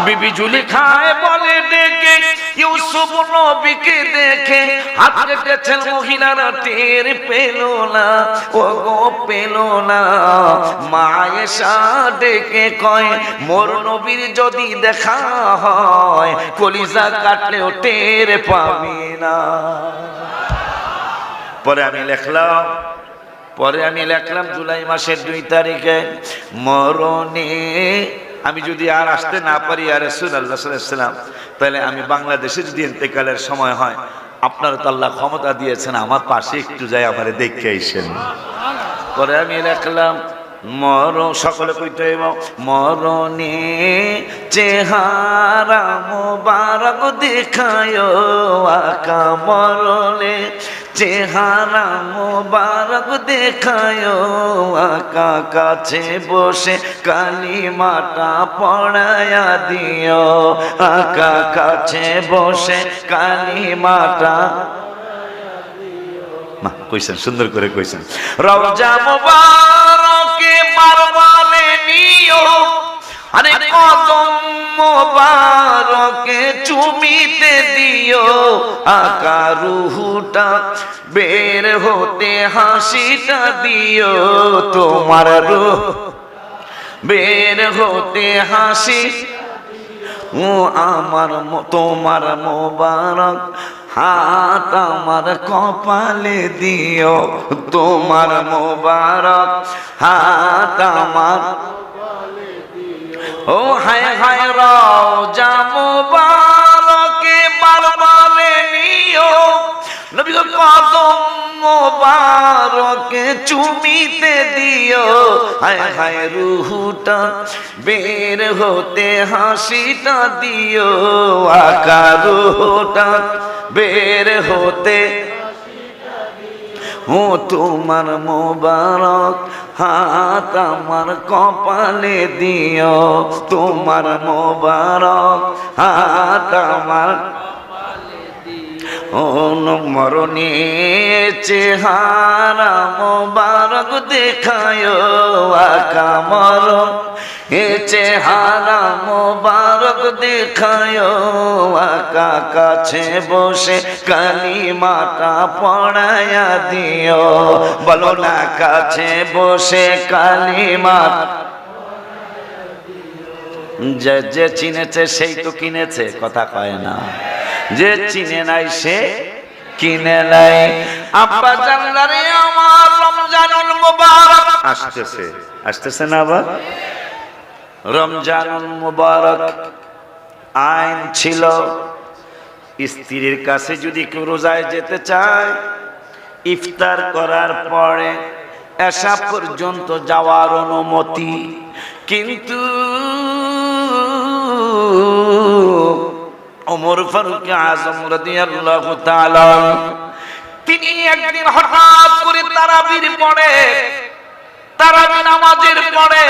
বিবি জুলেখায় বলে ডেকে ইউসুফ নবীকে দেখে হাত কেটেছেন মহিলারা টের পেল না, ও গো পেল না। মা আয়েশা ডেকে কয় মোর নবীর যদি দেখা হয় কলিজা কাটলেও টের পাবি না। পরে আমি লিখলাম জুলাই মাসের 2 তারিখে মরণে আমি যদি আর আসতে না পারি আর রাসূলুল্লাহ সাল্লাল্লাহু আলাইহি ওয়াসাল্লাম, তাহলে আমি বাংলাদেশে যদি ইন্তেকালের সময় হয় আপনারা তো আল্লাহ ক্ষমতা দিয়েছেন আমার পাশে একটু যাই আমারে দেখে আইসেন। পরে আমি লিখলাম সকলে কইতে মরণে চেহারা মোবারক দেখায় আকা, মরণে চেহারা মোবারক দেখায় আকা, কাছে বসে কালিমাটা পড়ায়া দিও আকা, কাছে বসে কালিমাটা কইছেন, সুন্দর করে কইছেন। রওজা মুবারকে বারবারে নিও, আরে কদম মুবারকে চুমিতে দিও আকা, রুহটা বের হতে হাসিটা দিও তোমার, রূহ বের হতে হাসি ও আমার তোমার মোবারক হাত আমার কপালে দিও তোমার মোবারক হাত আমার, ও হায় হায় রওজা মুবারকে বারবারে নিও, নবী গো কদম মুবারকে চুমিতে দিও, হায় হায় রুহটা বের হতে হাসিটা দিও আকা, রুহটা বের হতে ও তোমার মোবারক হাত আমার কপালে দিও তোমার মোবারক হাত আমার, ও মরণে চেহারা মোবারক দেখায় আকা, মরণ এ চেহারা মোবারক দেখায় আকা, কাছে বসে কালিমাটা পড়ায়া দিও, বলো না কাছে বসে কালিমা, যে চিনেছে সেই তো কিনেছে, কথা কয় না, যে চিনে নাই সে কিনে নাই। আব্বা জানলারে আমার রমজানুল মুবারক আসতেছে না আবার, রমজানুল মুবারক আইন ছিল স্ত্রীর কাছে যদি কেউ রোজায় যেতে চায় ইফতার করার পরে এশা পর্যন্ত যাওয়ার অনুমতি, কিন্তু ওমর ফারুক আযম রাদিয়াল্লাহু তাআলা তিনি একদিন হঠাৎ করে তারাবির পড়ে, তারাবি নামাজের পড়ে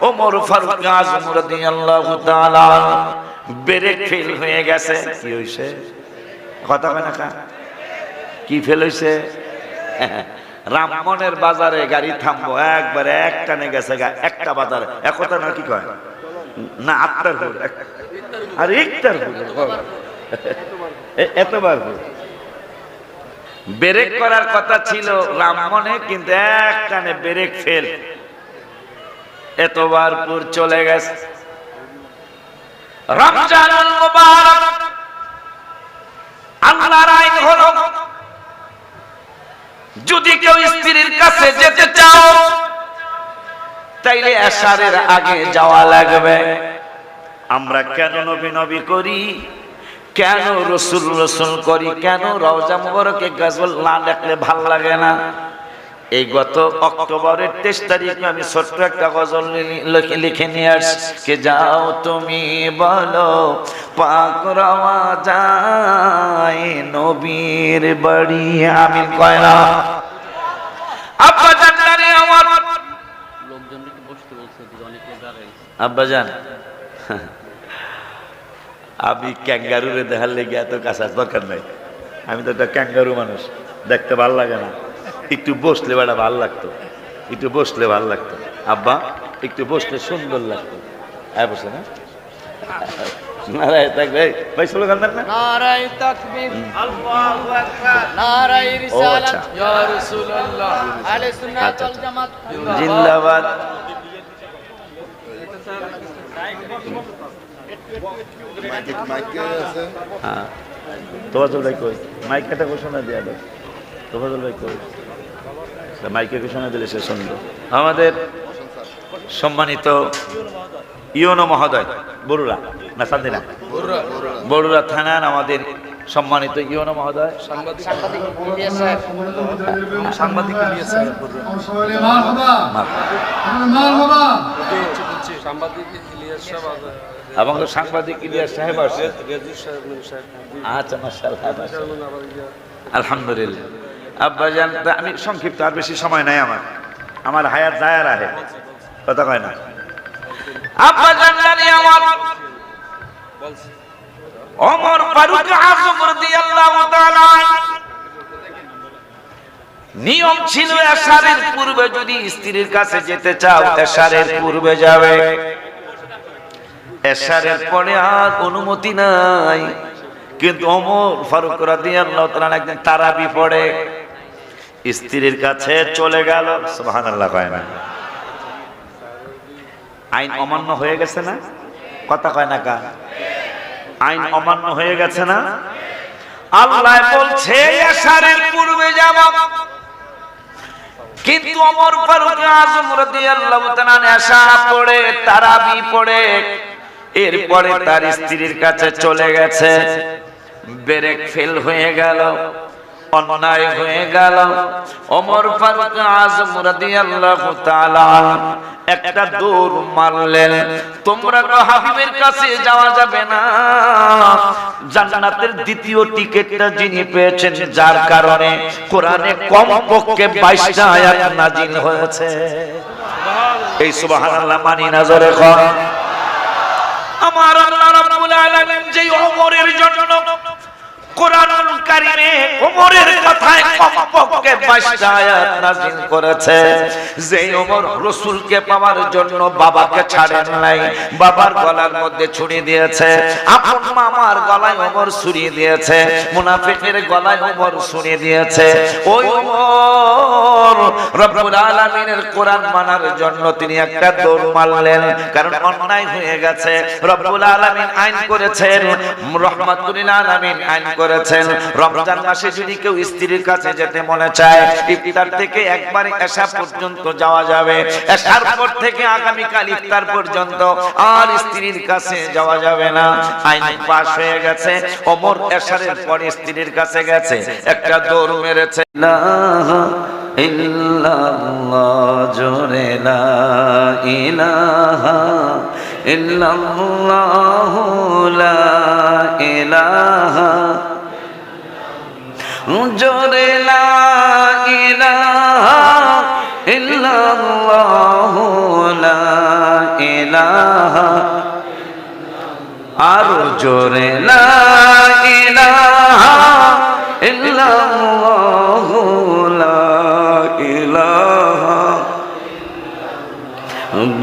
ওমর ফারুক আযম রাদিয়াল্লাহু তাআলা ব্রেক ফেল হয়ে গেছে। কি হইছে কথা কয় না, কি ফেল হইছে? রামমনের বাজারে গাড়ি থামবো একবারে একটানে গেছে, একটা বাজারে একতা না, কি কয় না আটটার ভুল আর একটার ভুল, এতবার ভুল ব্রেক করার কথা ছিল রামমনে, কিন্তু একটানে ব্রেক ফেল, এতবার পুর চলে গেছে। রমজানুল মুবারক আল্লাহর আইন হলো যদি কেউ স্ত্রীর কাছে যেতে চাও তাইলে এশারের আগে যাওয়া লাগবে। আমরা কেন নবী নবী করি, কেন রসুল রসুল করি, কেন রওজা মুবারকে গজল না দেখলে ভাল লাগে না? এই গত অক্টোবরের 23 তারিখে আমি ছোট্ট একটা গজল লিখে নিয়ে আসছি, যাও তুমি বলো পাক রওয়া যায় নবীর বাড়ি, আমিন কয় না? আব্বা জানলে আমার লোকজনকে বসতে বলছে, অনেক লোক দাঁড়ায়। আব্বা জান আমি ক্যাঙ্গারুরে দেখার লেগে এত কাছে দরকার নাই, আমি তো একটা ক্যাঙ্গারু মানুষ, দেখতে ভালো লাগে না, একটু বসলে বেড়া ভাল লাগতো, একটু বসলে ভাল লাগতো। আব্বা একটু বসলে সুন্দর লাগতো। হ্যাঁ বসে না, নারায়ে তাকবীর ভাই স্লোগান দেন না নারায়ে তাকবীর আল্লাহু আকবার নারায়ে রিসালাত ইয়া রাসূলুল্লাহ আহলে সুন্নাত ওয়াল জামাত জিন্দাবাদ হ্যাঁ তোফাজ্জল ভাই কই মাইকটা ঘোষণা দেয়া দাও তোফাজ্জল ভাই কই মাইকে ঘোষণা দিলে সে শুনবে আমাদের সম্মানিত ইউনো মহোদয় বড়ুরা না সান্দিনা বড়ুরা থানার আমাদের সম্মানিত ইউনো মহোদয় সাংবাদিক ইলিয়াস সাহেব সাংবাদিক ইলিয়াস সাহেব সাংবাদিক ইলিয়াস সাহেব এবং সাংবাদিক ইলিয়াস সাহেব আছে রেজু সাহেব আচ্ছা মাশাআল্লাহ আলহামদুলিল্লাহ আব্বাজান আমি সংক্ষিপ্ত আর বেশি সময় নাই আমার হায়াত যায় আর আহে কথা কয় না আব্বাজান জানি আমার ওমর ফারুক আযম রাদিয়াল্লাহু তাআলা নিয়ম ছিল এশারের পূর্বে যদি স্ত্রীর কাছে যেতে চাও এশারের পূর্বে যাবে এশারের পরে আর অনুমতি নাই কিন্তু ওমর ফারুক রাদিয়াল্লাহু তাআলা একদিন তারাবি পড়ে স্ত্রীর কাছে চলে গেল সুবহানাল্লাহ কয় না আইন অমান্য হয়ে গেছে না কথা কয় না কা আইন অমান্য হয়ে গেছে না আল্লাহ বলছে এশারের পূর্বে যাব কিন্তু ওমর ফারুক আযম রাদিয়াল্লাহু তাআলা এশা পড়ে তারাবি পড়ে এরপরে তার স্ত্রীর কাছে চলে গেছে ব্রেক ফেল হয়ে গেল অন্যায় হয়ে গেল ওমর ফারুক আযম রাদিয়াল্লাহু তাআলা একটা দৌড় মারলেন তোমরা তো হাবিবের কাছে যাওয়া যাবে না জান্নাতের দ্বিতীয় টিকেটটা যিনি পেয়েছেন যার কারণে কোরআনে কমপক্ষে 22টা আয়াত নাজিল হয়েছে এই সুবহানাল্লাহ মানি না জোরে কর আমার আল্লাহ রাব্বুল আলামিন যেই ওমরের জন্য কোরআনুল কারীমে ওমরের কথায় কমপক্ষে 22টা আয়াত নাযিল করেছে যে ওমর রাসূলকে পাওয়ার জন্য বাবাকে ছাড়েন নাই বাবার গলার মধ্যে ছুরি দিয়েছে আপন মামার গলায় ওমর ছুরি দিয়েছে মুনাফিকের গলায় ওমর ছুরি দিয়েছে ওই ওমর রব্বুল আলামিনের কোরআন মানার জন্য তিনি একটা দৌড় মারলেন কারণ অন্যায় হয়ে গেছে রব্বুল আলামিন আইন করেছেন রহমাতুল আলামিন আইন করেছেন রমজান মাসে যদি কেউ স্ত্রীর কাছে যেতে মনে চায় ইফতার থেকে একবারে এশা পর্যন্ত যাওয়া যাবে এশার পর থেকে আগামী কাল ইফতার পর্যন্ত আর স্ত্রীর কাছে যাওয়া যাবে না আইন পাস হয়ে গেছে ওমর এশারের পরে স্ত্রীর কাছে গেছে একটা দৌড় মেরেছে লা ইল্লাল্লাহ জোরে লা ইলাহা ইল্লাল্লাহু লা ইলাহা জোরে লা ইলাহা ইল্লাল্লাহু লা ইলাহা আর জোরে লা ইলাহা ইল্লাল্লাহু লা ইলাহা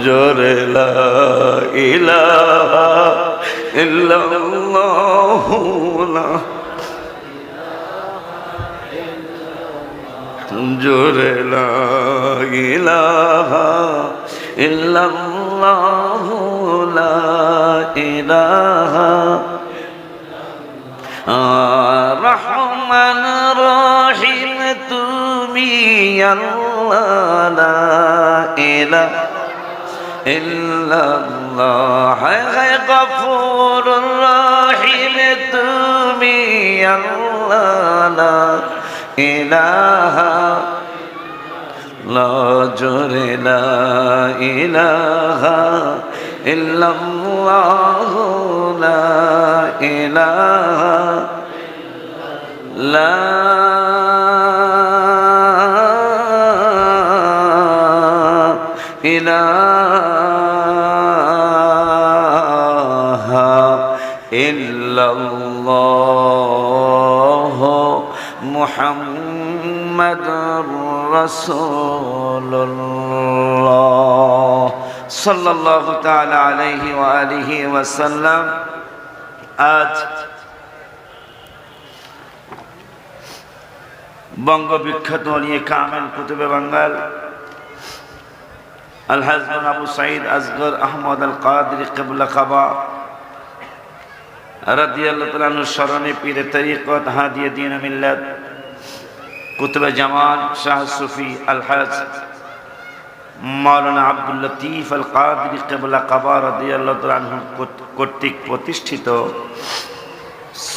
জোরে লা ইলাহা ইল্লাল্লাহু লা জোরে লা ইলাহা ইল্লাল্লাহু লা ইলাহা রহমান রহিম তুমি আল্লাহ লা ইলাহা ইল্লাল্লাহ গফুরুর রহিম তুমি আল্লাহ লা ইলাহা লা জোরে লা ইলাহা ইল্লাল্লাহ লা ইলাহা লা ইলাহা ইল্লাল্লাহ মুহাম্মাদুর রাসূলুল্লাহ সাল্লাল্লাহু তাআলা আলাইহি ওয়া আলিহি ওয়াসাল্লাম আজ বঙ্গবিখ্যাত ওলিয়ে কামেল কুতুবে বাঙ্গাল আলহাজ আবু সাঈদ আসগর আহমদ আল কাদরি কিবলা কাবা রাদিয়াল্লাহু তাআলা আনহু স্মরণে পীরে তরিকত হাদিয়ে দ্বীন মিল্লাত কুতুবে জামান শাহ সুফি আলহাজ মাওলানা আব্দুল লতিফ আল কাদরি কিবলা কাবা রাদিয়াল্লাহু তাআলা আনহু কর্তৃক প্রতিষ্ঠিত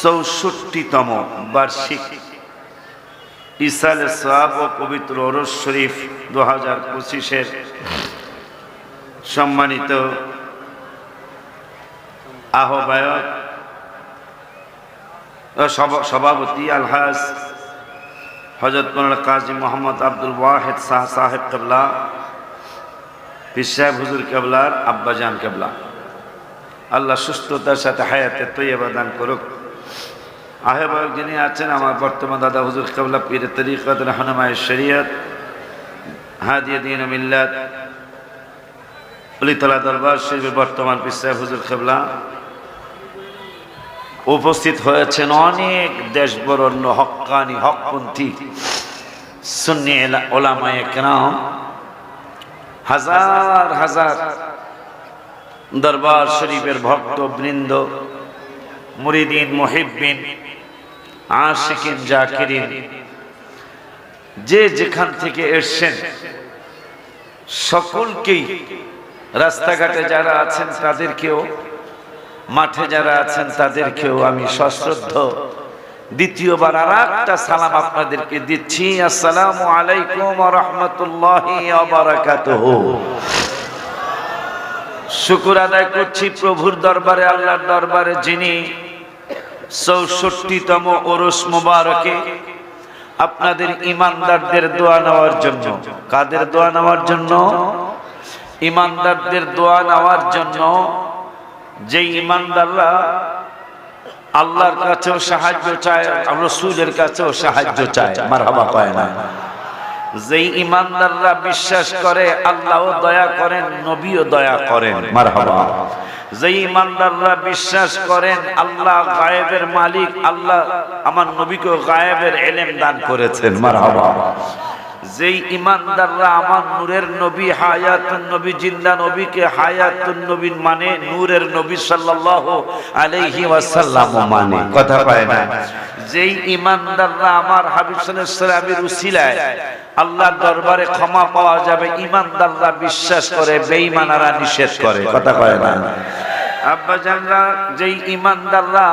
৬৪তম বার্ষিক ইসালে সওয়াব ও পবিত্র ওরস শরীফ 2025-এর সম্মানিত আহ্বায়ক সভাপতি আলহাজ হযরত মাওলানা কাজী মোহাম্মদ আব্দুল ওয়াহিদ শাহ সাহেব কিবলা পীর সাহেব হুজুর কিবলার আব্বাজান কিবলা, আল্লাহ সুস্থতার সাথে হায়াতে তৈয়বা দান করুক। আহ্বায়ক যিনি আছেন আমার বর্তমান দাদা হুজুর কিবলা পীর তরিকত রাহনুমায়ে শরীয়ত হাদিয়ে দ্বীন মিল্লাত অলিতলা দরবার শরীফের বর্তমান পীর সাহেব হুজুর কিবলা, উপস্থিত হয়েছেন অনেক দেশ বরেণ্য হক্কানি হকপন্থী সুন্নি ওলামায়ে কেরাম, হাজার হাজার দরবার শরীফের ভক্ত বৃন্দ, মুরিদিন মুহিব্বিন আশিকিন জাকিরিন, যে যেখান থেকে এসেছেন সকলকেই, রাস্তাঘাটে যারা আছেন তাদেরকেও, মাঠে যারা আছেন তাদেরকেও আমি সশ্রদ্ধ দ্বিতীয়বার আর একটা সালাম আপনাদেরকে দিচ্ছি। আসসালামু আলাইকুম ওয়া রাহমাতুল্লাহি ওয়া বারাকাতুহু। শুকর আদায় করছি প্রভুর দরবারে, আল্লাহর দরবারে, যিনি ৬৪তম ওরস মুবারকে আপনাদের ইমানদারদের দোয়া নেওয়ার জন্য, কাদের দোয়া নেওয়ার জন্য? ইমানদারদের দোয়া নেওয়ার জন্য। যে ইমানদাররা আল্লাহর কাছেও সাহায্য চায়, রাসূলের কাছেও সাহায্য চায়, মারহাবা কয় না? যেই ইমানদাররা বিশ্বাস করে আল্লাহও দয়া করেন, নবীও দয়া করেন, মারহাবা। যেই ইমানদাররা বিশ্বাস করেন আল্লাহ গায়েবের মালিক, আল্লাহ আমার নবীকে গায়েবের ইলম দান করেছেন, মারহাবা। যেই ইমানদাররা আমার নূরের নবী হায়াতুন নবী, জিন্দা নবীকে হায়াতুন নবী মানে, নূরের নবী সাল্লাল্লাহু আলাইহি ওয়াসাল্লাম মানে, কথা পায় না? যেই ইমানদাররা আমার হাবিব সাল্লাল্লাহু আলাইহি ওয়াসাল্লামের উসিলায় আল্লাহর দরবারে ক্ষমা পাওয়া যাবে, ইমানদাররা বিশ্বাস করে, বেঈমানরা নিষেধ করে, কথা কয় না? আব্বা জানরা, যেই ইমানদাররা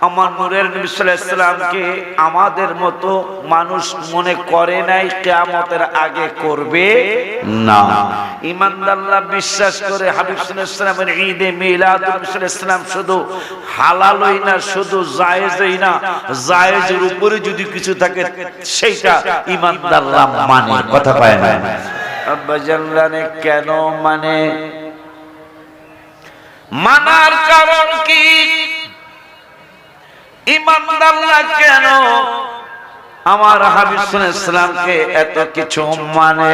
আমার নূরের নবী সাল্লাল্লাহু আলাইহি ওয়াসাল্লামকে আমাদের মতো মানুষ মনে করে নাই, কিয়ামতের আগে করবে না। ইমানদাররা বিশ্বাস করে হাবিব সাল্লাল্লাহু আলাইহি ওয়াসাল্লামের ঈদে মিলাদুন নবী সাল্লাল্লাহু আলাইহি ওয়াসাল্লাম শুধু হালালই না, শুধু জায়েজই না, জায়েজের উপরে যদি কিছু থাকে সেইটা ইমানদাররা মানে, কথা পায় না? আব্বা জানরা কেন মানে? মানার কারণ কি? ইমানদাররা কেন আমার হাবিব সাল্লাল্লাহু আলাইহি ওয়াসাল্লামকে এত কিছু মানে?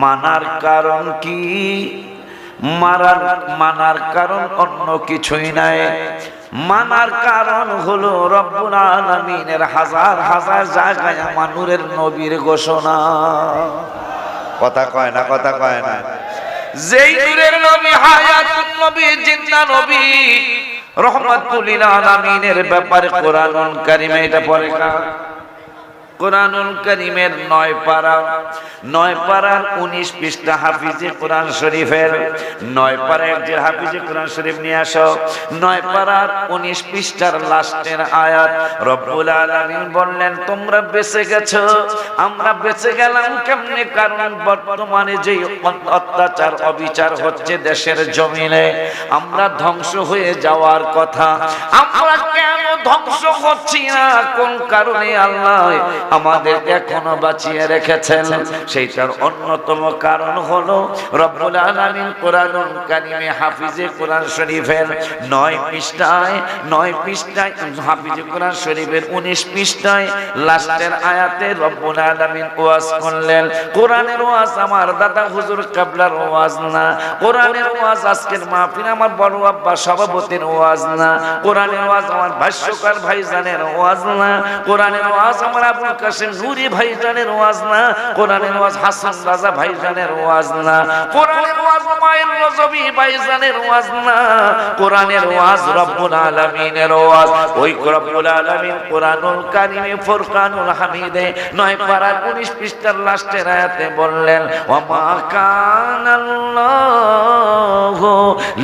মানার কারণ কি? মানার কারণ অন্য কিছুই নাই। মানার কারণ হলো রব্বুল আলামিনের হাজার হাজার জায়গায় আমার নূরের নবীর ঘোষণা, কথা কয় না? কথা কয় না? যেই নূরের নবী হায়াতুন নবী, জিন্দা নবী, রহমাতুল লিল আলামিনের ব্যাপারে কোরআনুল কারীমে এটা পড়ে কা? কোরআনুল কারীমের 9 পারার 19 পৃষ্ঠা হাফিজে কোরআন শরীফের 9 পারা একজন হাফিজে কোরআন শরীফ নিয়ে আসো। 9 পারার 19 পৃষ্ঠার লাস্টের আয়াত রব্বুল আলামিন বললেন, তোমরা বেঁচে গেছো, আমরা বেঁচে গেলাম কেমনে? কারণ বর্তমানে যে অত্যাচার অবিচার হচ্ছে দেশের জমিনে, আমরা ধ্বংস হয়ে যাওয়ার কথা, আমরা কেন ধ্বংস হচ্ছি না? কোন কারণে? আল্লাহ আমাদের এখনো বাঁচিয়ে রেখেছেন, সেইটার অন্যতম কারণ হলো রব্বুল আলামিন কোরআনুল কারীমে হাফিজে কোরআন শরীফের 9 পৃষ্ঠায় হাফিজে কোরআন শরীফের 19 পৃষ্ঠায় লাস্টের আয়াতে রব্বুল আলামিন ওয়াজ করলেন। কোরআনের ওয়াজ আমার দাদা হুজুর কিবলার ওয়াজ না, কোরআনের ওয়াজ আজকের মাহফিল আমার বড় আব্বা সভাপতির ওয়াজ না, কোরআনের ওয়াজ আমার ভাষ্যকার ভাইজানের ওয়াজ না, কোরআনের ওয়াজ আমার আবুল কাসেম নূরি ভাইজানের ওয়াজ না, কোরআনের ওয়াজ হাসান রাজা ভাইজানের ওয়াজ না, কোরআনের ওয়াজ মায়ের রজবী ভাইজানের ওয়াজ না, কোরআনের ওয়াজ রব্বুল আলামিনের ওয়াজ। ওই রব্বুল আলামিন কোরআনুল কারীমে ফুরকানুল হামিদে 9 পারার 19 পৃষ্ঠার লাস্টের আয়াতে বললেন, ওয়া মা কানাল্লাহু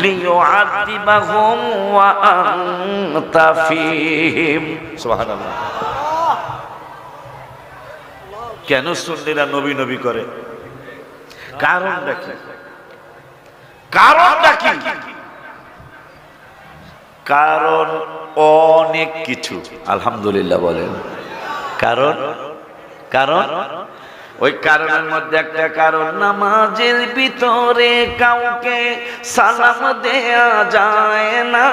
লিয়ুআযিবাহুম ওয়া আনতা ফীহিম। সুবহানাল্লাহ। কেন সুন্নিরা নবী নবী করে? কারণটা কি? কারণটা কি? কারণ অনেক কিছু। আলহামদুলিল্লাহ বলেন। কারণ কারণ ওই কারণের মধ্যে একটা কারণ, নামাজের ভিতরে কাউকে সালাম দেয়া যায় না,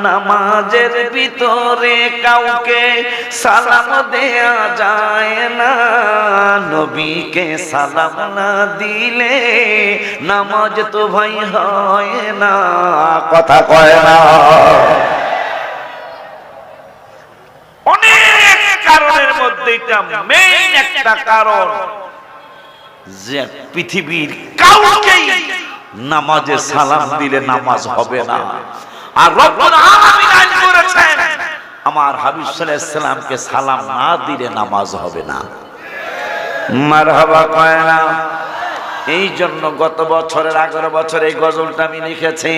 নামাজের ভিতরে কাউকে সালাম দেয়া যায় না, নবীকে সালাম না দিলে নামাজ তো ভাই হয় না। কথা কয় না। অনেক কারণের মধ্যে এটা মেইন একটা কারণ যে পৃথিবীর কাউকেই নামাজে সালাম দিলে নামাজ হবে না। আর রব্বুল আলামিন আইন করেছেন আমার হাবিব সাল্লাল্লাহু আলাইহি সাল্লামকে সালাম না দিলে নামাজ হবে না। মারহাবা কয় না। এই জন্য গত বছরের 11 বছর এই গজলটা আমি লিখেছি,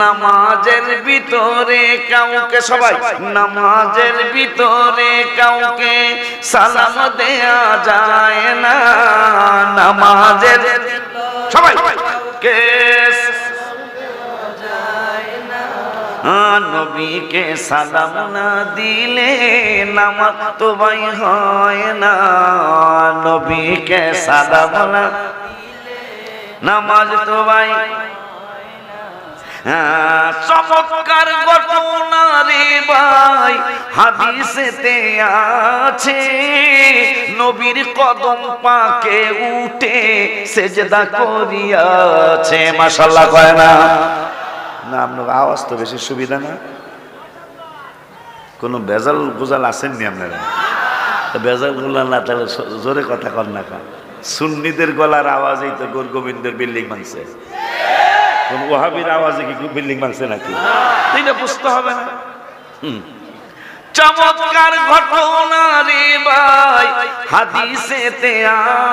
নামাজের ভিতরে কাউকে, সবাই, নামাজের ভিতরে কাউকে সালাম দেয়া যায় না, নামাজের সবাই কে নবীকে সালাম না দিলে নামাজ তো ভাই হয় না, নবীকে সালাম না নামাজ তো ভাই। চমৎকার ঘটনা রে ভাই হাদিসেতে আছে, নবীর কদম পাকে উঠে সেজদা করিয়াছে। মাশাআল্লাহ কয় না? না আপনার আওয়াজ তো বেশি সুবিধা না, কোনো বেজাল গুজাল আসেননি আপনারা? বেজাল গুলা না তাহলে জোরে কথা কর না কা। সুন্নিদের গলার আওয়াজেই তো গোর গোবিন্দের বিল্ডিং ভাঙছে, কোন ওয়াহাবির আওয়াজে কি বিল্ডিং ভাঙছে নাকি? এটা বুঝতে হবে না। চমৎকার ঘটনা রে ভাই হাদিসেতে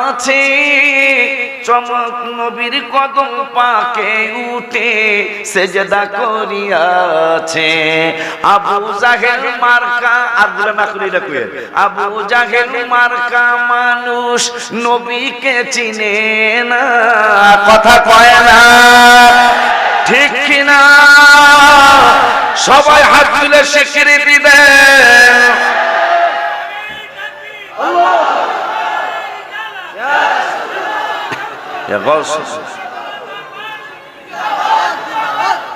আছে, চমক নবীর কদম পাকে উঠে সেজদা করিয়াছে। আবু জাহেল মার্কা আব্দুল্লাহ মাকরুইলা কইে, আবু জাহেল মার্কা মানুষ নবীকে চিনে না। কথা কয় না, ঠিক কিনা? সবাই হাত তুলে স্বীকৃতি দেন।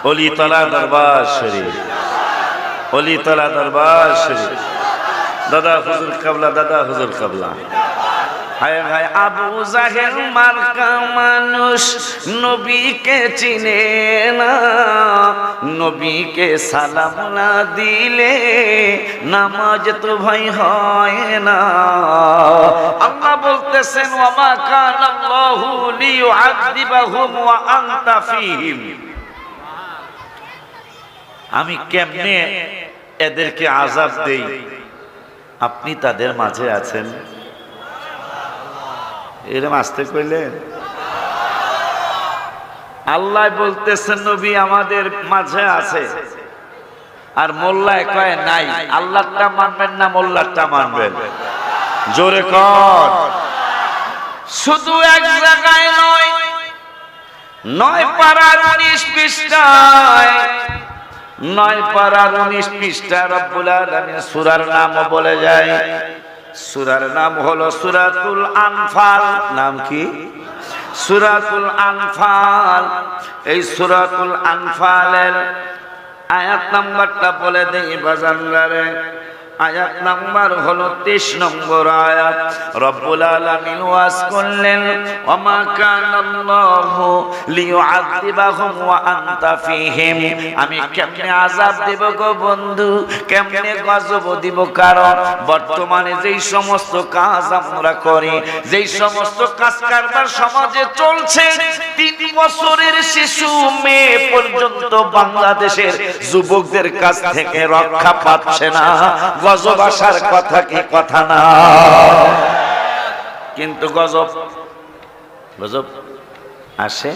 অলিতলা দরবার শরীফ, অলিতলা দরবার শরীফ, দাদা হুজুর কাবলা, দাদা হুজুর কাবলা। হায় হায়, আবু জাহেল মার্কা মানুষ নবীকে চিনে না, নবীকে সালাম না দিলে নামাজ তো ভাই হয় না। আল্লাহ বলতেছেন, ওয়া মা কানাল্লাহু লিয়ুআযিবাহুম ওয়া আনতা ফীহিম। আমি কেমনে এদেরকে আযাব দেই, আপনি তাদের মাঝে আছেন। এরম আসতে কইলেন? আল্লাহ বলতেছেন নবী আমাদের মাঝে আছে, আর মোল্লায় কয় নাই। আল্লাহটা মানবেন না মোল্লাটা মানবেন? জোরে কর। শুধু এক জায়গায় নয়, 9 পারার 19 পৃষ্ঠায়, 9 পারার 19 পৃষ্ঠা রব্বুল আলামিন সূরার নামও বলে যায়, সূরার নাম হলো সূরাতুল আনফাল। নাম কি? সূরাতুল আনফাল। এই সূরাতুল আনফালের আয়াত নাম্বারটা বলে দেই বাজানরে। আয়াত নাম্বার হলো 23 নম্বর আয়াত। রব্বুল আলামিন ওয়াজ করলেন, ওমা কানাল্লাহু লিয়ুআযিবাহুম ওয়া আনতা ফীহিম। আমি কেমনে আযাব দেব গো বন্ধু, কেমনে গজব দিব? কারণ বর্তমানে যেই সমস্ত কাজ আমরা করি, যেই সমস্ত কাজ কারবার সমাজে চলছে, 3 বছরের শিশু মেয়ে পর্যন্ত বাংলাদেশের যুবকদের কাছ থেকে রক্ষা পাচ্ছে না। গজব আসার কথা কি কথা না? কিন্তু গজব আসে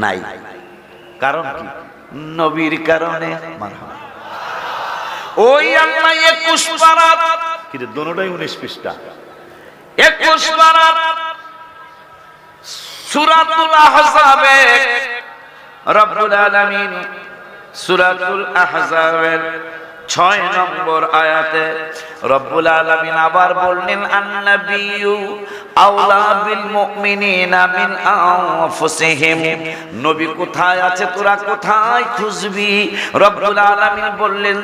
নাই। কারণ কি? নবীর কারণে। ওই আল্লাহ 21 পারা, কিন্তু দুটোটাই 19 পৃষ্ঠা। 21 পারা সূরাতুল আহজাবে রব্বুল আলামিন সূরাতুল আহজাবের 6 নম্বর আয়াতে রব্বুল আলামিন আবার বললেন, আন-নাবিয়্যু আওলা বিল মুমিনিনা মিন আনফুসিহিম। নবী কোথায় আছে, তোরা কোথায় খুঁজবি? রব্বুল আলামিন বললেন,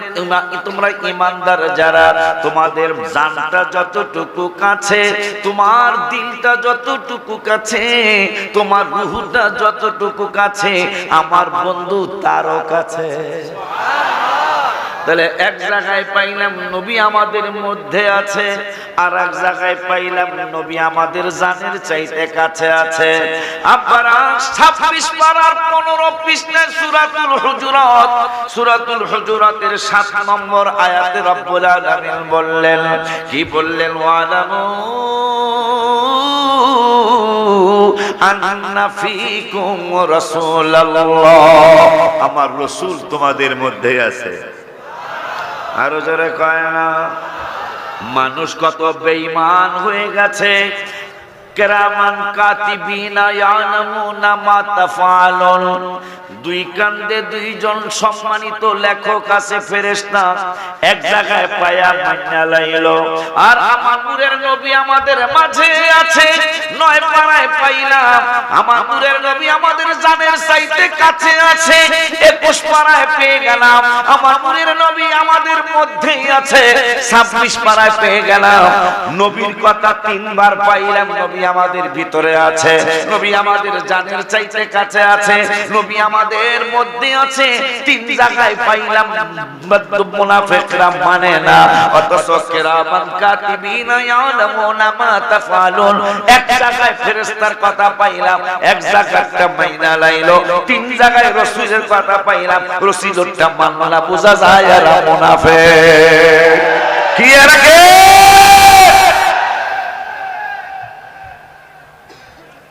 তোমরা ঈমানদার যারা, তোমাদের জানটা যতটুকু কাছে, তোমার দিলটা যতটুকু কাছে, তোমার রূহটা যতটুকু কাছে, আমার বন্ধু তারও কাছে। তাহলে এক জায়গায় পাইলাম নবী আমাদের মধ্যে আছে, আর এক জায়গায় পাইলাম নবী আমাদের জানের চাইতে কাছে আছে। আপনারা 26 পারার 15 পৃষ্ঠায় সূরাতুল হুজুরাত, সূরাতুল হুজুরাতের 7 নম্বর আয়াতে রব্বুল আলামিন বললেন, কি বললেন? ওয়ালামু আন্না ফীকুম রাসূলুল্লাহ। আমার রাসূল তোমাদের মধ্যে আছে। আরো জোরে কয় না? মানুষ কত বেঈমান হয়ে গেছে। কিরামান কাতিবিনা ইয়ালামুনা মা তাফআলুন। দুই কান্দে দুইজন সম্মানিত লেখক আছে, ফেরেশতা, এক জায়গায় পায়া মাইনা লাইলো। আর আমার নূরের নবী আমাদের মাঝে আছে, 9 পারায় পাইলাম আমার নূরের নবী আমাদের জানের চাইতে কাছে আছে। 21 পারায় পেয়ে গেলাম আমার নূরের নবী আমাদের মধ্যেই আছে। 26 পারায় পেয়ে গেলাম নবীর কথা 3 বার পাইলাম, নবী আমাদের ভিতরে আছে, নবী আমাদের জানের চাইতে কাছে আছে, নবী আমাদের মধ্যে আছে। 3 জায়গায় পাইলাম, মুনাফিকরা মানে না। অথচ কিরামান কাতিবিনা ইয়ালামুনা মা তাফআলুন। এক জায়গায় ফেরেশতার কথা পাইলাম, এক জায়গাটা মাইনা লাইলো। 3 জায়গায় রাসূলের কথা পাইলাম, রাসূলটা মানলা, বোঝা যায় এরা মুনাফিক। কি এরা কে?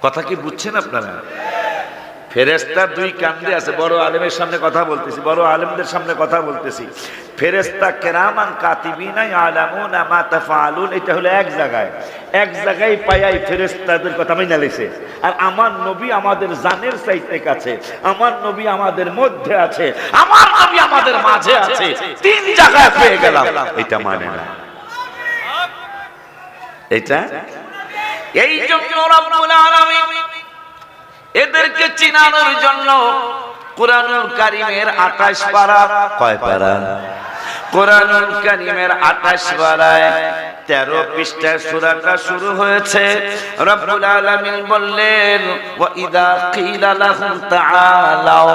কথা কি বুঝছেন আপনারা? ফেরেশতা 2 কান্দে আছে। বড় আলেমের সামনে কথা বলতেছি, বড় আলেমদের সামনে কথা বলতেছি। ফেরেশতা কিরামান কাতিবিনা ইয়ালামুনা মা তাফআলুন, এটা হলো এক জায়গায়। এক জায়গায় পায়াই ফেরেশতাদের কথা মাইনা লাইছে। আর আমার নবী আমাদের জানের চাইতে কাছে, আমার নবী আমাদের মধ্যে আছে, আমার নবী আমাদের মাঝে আছে। 3 জায়গায় পেয়ে গেলাম, এটা মানে না। এটা এই জন্য রব্বুল আলামিন এদেরকে চিনানোর জন্য কুরআনুল কারীমের 28 পারা, কয় পারা? কুরআনুল কারীমের 28 পারায় 13 পৃষ্ঠায় সূরাটা শুরু হয়েছে। রব্বুল আলামিন বললেন, ওয়া ইযা কিলা লাহুম তাআলাও।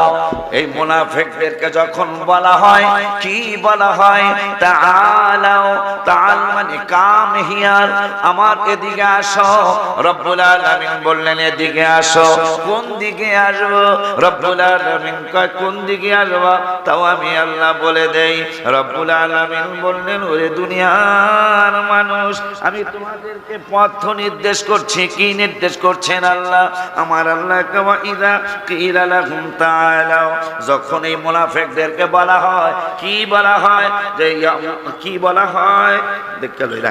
এই মুনাফিকদেরকে যখন বলা হয়, কি বলা হয়? তাআলাও। তাআল মানে কাম হিয়ার, আমার এদিকে আসো। রব্বুল আলামিন বললেন, এদিকে আসো। কোন দিকে আসবো? রব্বুল আলামিন কয়, কোন দিকে আসবো? তাও আমি আল্লাহ বলে দেই। রব্বুল আলামিন বললেন, ওরে দুনিয়ার মানুষ, আমি তোমাদেরকে পথ নির্দেশ করছি। কি নির্দেশ করছেন আল্লাহ? আমার আল্লাহ ওয়া ইযা কিলা লাহুম তাআলাও, যখন এই মুনাফিকদেরকে বলা হয়, কি বলা হয়? যে কি বলা হয়? দেখতে লইলা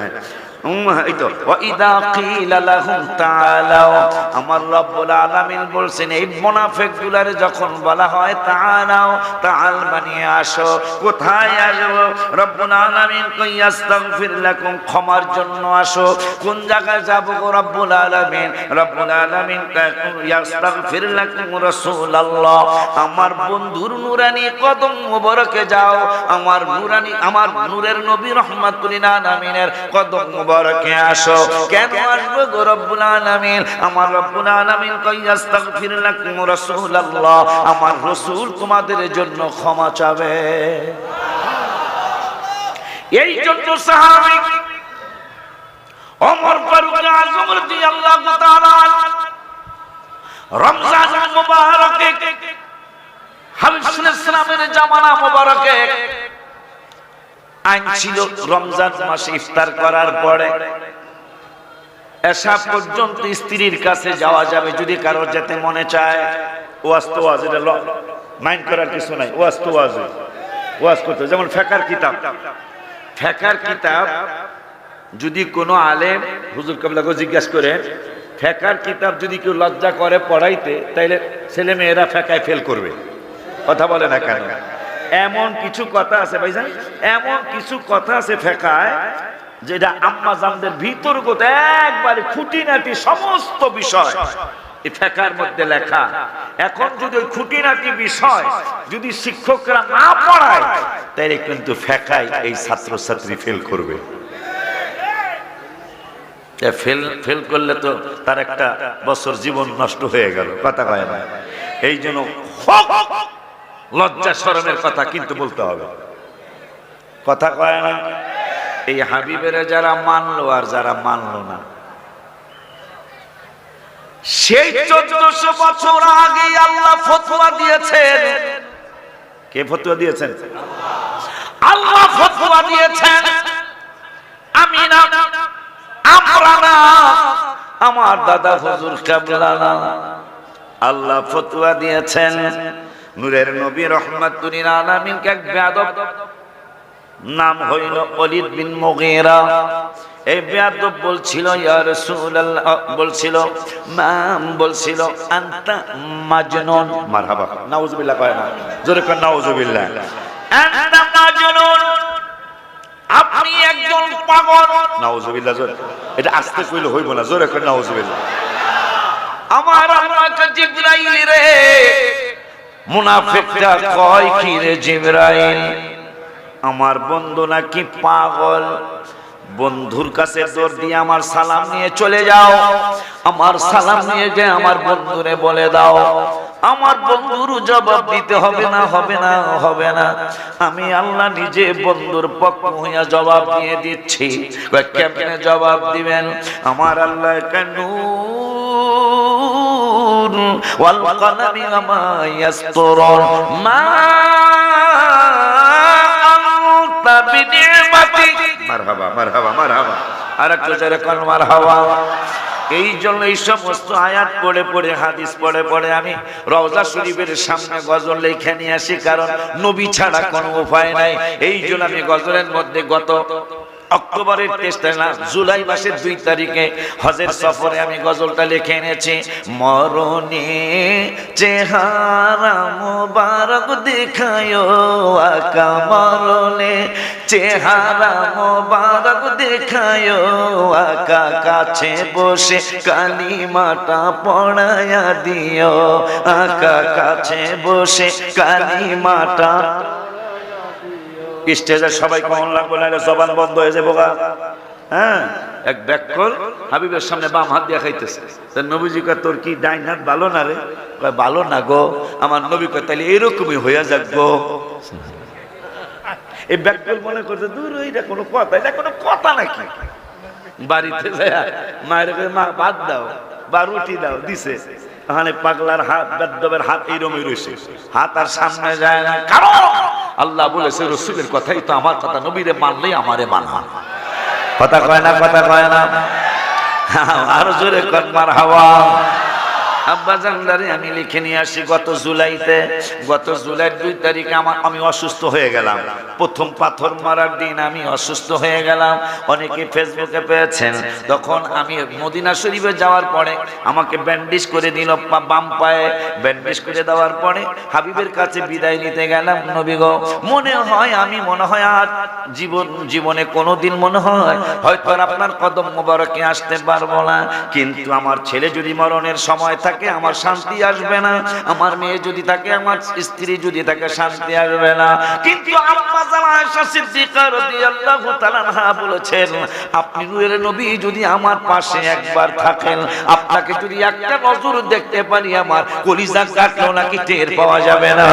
এই তো ওয়াইদা কিলা লাহুম তাআলাও, আমার রব্বুল আলামিন বলছেন এই মুনাফিকগুলার যখন বলা হয় তাআলাও, তাআল মানে আসো, কোথায় আসবো? রব্বুল আলামিন কই ইস্তাগফির লাকুম, ক্ষমার জন্য আসো। কোন জায়গায় যাব গো রব্বুল আলামিন? রব্বুল আলামিন ইস্তাগফির লাকুম রাসূলুল্লাহ, আমার বন্ধুর নূরানি কদম মোবারকে যাও, আমার নূরানি, আমার নূরের নবী রাহমাতুল লিল আলামিনের কদম মোবারকে আসো। কেন আসবো গো রব্বুল আলামিন? আমার রব্বুল আলামিন কই ইস্তাগফির লাকুম রাসূলুল্লাহ, আমার রাসূল তোমাদের জন্য ক্ষমা চাবে। এই জন্য সাহাবী ওমর ফারুক আযম রাদিয়াল্লাহু তাআলা রমজান মুবারকে, হাবিব সাল্লাল্লাহু আলাইহি ওয়াসাল্লামের জামানা মুবারকে আইন ছিল রমজান মাসে ইফতার করার পরে এশা পর্যন্ত স্ত্রীর কাছে যাওয়া যাবে যদি কারো যেতে মনে চায়। ওয়াজ তো ওয়াজ, এটা মাইন্ড করার কিছু নাই। ওয়াজ তো ওয়াজ, ওয়াজ করতে যেমন ফেকার কিতাব, ফেকার কিতাব যদি কোনো আলেম হুজুর কাবলাকে জিজ্ঞাসা করে ফেকার কিতাব যদি কেউ লজ্জা করে পড়াইতে, তাইলে ছেলে মেয়েরা ফেকায় ফেল করবে। কথা বলে না কেন? এমন কিছু কথা আছে ভাইজান, এমন কিছু কথা আছে ফেকায় যেটা আম্মা জানদের ভিতরগত একবারে খুঁটিনাটি সমস্ত বিষয় এই ফেকার মধ্যে লেখা। এখন যদি ওই খুঁটিনাটি বিষয় যদি শিক্ষকরা না পড়ায়, তাইলে কিন্তু ফেকায় এই ছাত্রছাত্রী ফেল করবে। ফেল করলে তো তার একটা বছর জীবন নষ্ট হয়ে গেল। কথা কয় না? এই জন্য লজ্জা শরমের কথা কিন্তু বলতে হবে। কথা কয় না? এই হাবিবের যারা মানলো আর যারা মানলো না, সেই 1400 বছর আগে আল্লাহ ফতোয়া দিয়েছেন। কে ফতোয়া দিয়েছেন? আল্লাহ ফতোয়া দিয়েছেন। আমি না, আমরা না, আমার দাদা হুজুর কিবলা না, আল্লাহ ফতোয়া দিয়েছেন। নূরের নবী রাহমাতুল লিল আলামিনকে এক বেয়াদব, নাম হইল ওলীদ বিন মুগীরা। এই বেয়াদব বলছিল ইয়া রাসূলুল্লাহ, বলছিল বলছিল আনতা মাজনুন। মারহাবা, নাউজুবিল্লাহ কয় না, জোরে কয় নাউজুবিল্লাহ। আনতা মাজনুন, আপনি একজন পাগল। নাউজুবিল্লাহ, জোরে এটা আস্তে কইলে হইব না, জোরে কয় নাউজুবিল্লাহ। আমার আল্লাহকে জিবরাইল রে, মুনাফিকটা কয় কি রে জিবরাইল, আমার বন্ধু নাকি পাগল। বন্ধুর কাছে দৌড় দিয়ে আমার সালাম নিয়ে চলে যাও, আমার সালাম নিয়ে যে আমার বন্ধুরে বলে দাও। আমার বন্ধুর জবাব দিতে হবে না, হবে না, হবে না, আমি আল্লাহ নিজে বন্ধুর পক্ষ হইয়া জবাব দিয়ে দিচ্ছি। কেমনে জবাব দিবেন? আমার আল্লাহ কেন ওয়াল কলামি ওয়া ইয়াসতুরুন মা আনতা বিনিমাতি। মারহাবা, মারহাবা, মারহাবা, আরেকটু জোরে কোন মারহাবা। এই জন্য এই সমস্ত আয়াত পড়ে পড়ে, হাদিস পড়ে পড়ে আমি রওজা শরীফের সামনে গজল লিখে নিয়ে আসি, কারণ নবী ছাড়া কোনো উপায় নাই। এই জন্য আমি গজলের মধ্যে গত অক্টোবরের 23 না জুলাই মাসের 2 তারিখে হজের সফরে আমি গজলটা লিখে এনেছি। মরণে চেহারা মোবারক দেখায়ো আকা, মরণে চেহারা মোবারক দেখায়ো আকা, কাছে বসে কালিমাটা পড়ায়া দিও আকা, কাছে বসে কালিমাটা। স্টেজে সবাই কেমন লাগবে, না জবান বন্ধ হয়ে যাবো গা। হ্যাঁ, এক ব্যাকল হাবিবের সামনে বাম হাত দিয়ে খাইতেছে। নবীজি কয় তোর কি ডাইন হাত ভালো না রে? কয় ভালো না গো। আমার নবী কয় তাহলে এরকমই হইয়া যাক গো। এই ব্যাকল মনে করছে দূর, এটা কোনো কথা, এটা কোনো কথা নাকি? বাড়িতে যায় মায়ের মা ভাত দাও বা রুটি দাও, দিছে। তাহলে পাগলার হাত, বেদ্যবের হাত এইরকমই রয়েছে, হাত আর সামনে যায় না। কারণ আল্লাহ বলেছে রসুলের কথাই তো আমার কথা, নবীরে মানলেই আমারে মানা। কথা কয় না, কথা কয় না, আরো জোরে কর মারহাবা। আব্বা জানদারে আমি লিখে নিয়ে আসি গত জুলাইয়ের 2 তারিখে আমি অসুস্থ হয়ে গেলাম। প্রথম পাথর মারার দিন আমি অসুস্থ হয়ে গেলাম। অনেকে ফেসবুকে পেয়েছেন। তখন আমি মদিনা শরীফে যাওয়ার পরে আমাকে ব্যান্ডেজ করে দিল বাম পায়ে। ব্যান্ডেজ করে দেওয়ার পরে হাবিবের কাছে বিদায় নিতে গেলাম। নবী গো, মনে হয় আর জীবনে কোনোদিন মনে হয় হয়তো আর আপনার কদম মোবারকে আসতে পারবো না। কিন্তু আমার ছেলে যদি মরণের সময় থাকে আমার শান্তি আসবে না, আমার মেয়ে যদি থাকে, আমার স্ত্রী যদি থাকে, শান্তি আসবে না। কিন্তু আম্মা জান আয়েশা সিদ্দিকা রাদিয়াল্লাহু তাআলা আনহা বলেছেন, আপনি নূরের নবী যদি আমার পাশে একবার থাকেন, আপনাকে যদি একটা নজর দেখতে পারি, আমার কলিজা কাটলো নাকি টের পাওয়া যাবে না।